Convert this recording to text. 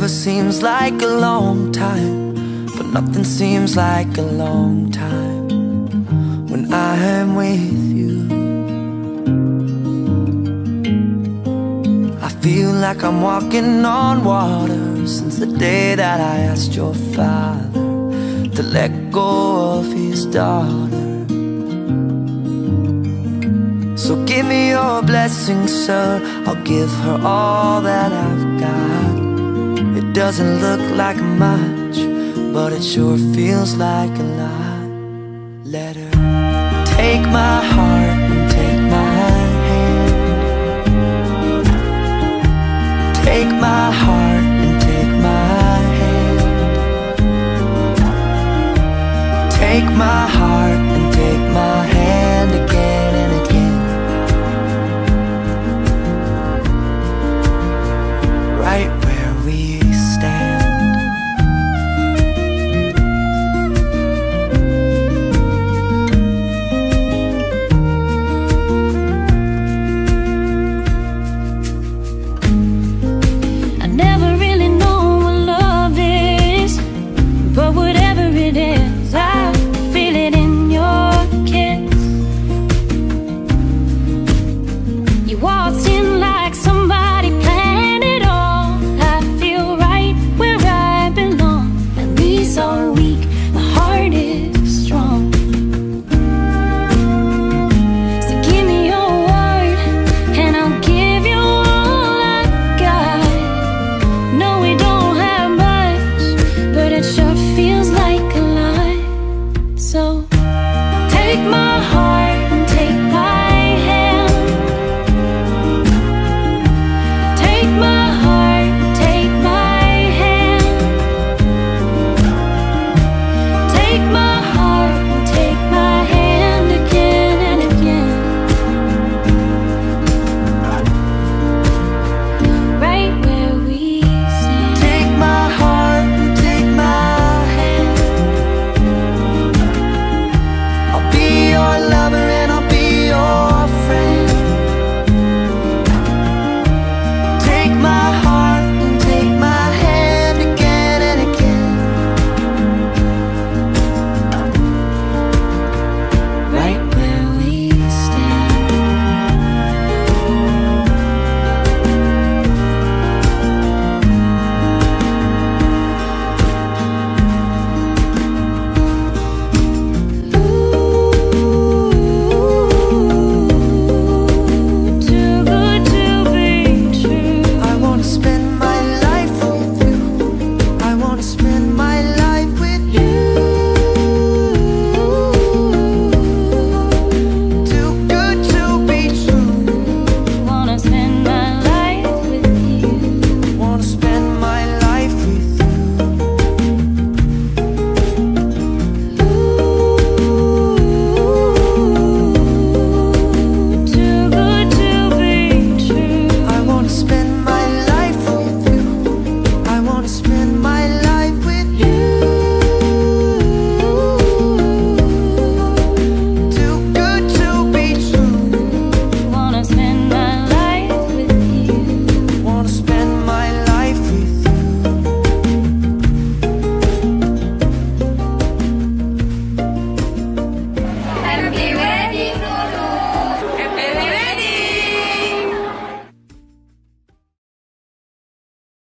Forever seems like a long time, but nothing seems like a long time when I am with you. I feel like I'm walking on water since the day that I asked your father to let go of his daughter. So give me your blessing, sir, I'll give her all that I've got. It doesn't look like much, but it sure feels like a lot. Let her take my heart and take my hand. Take my heart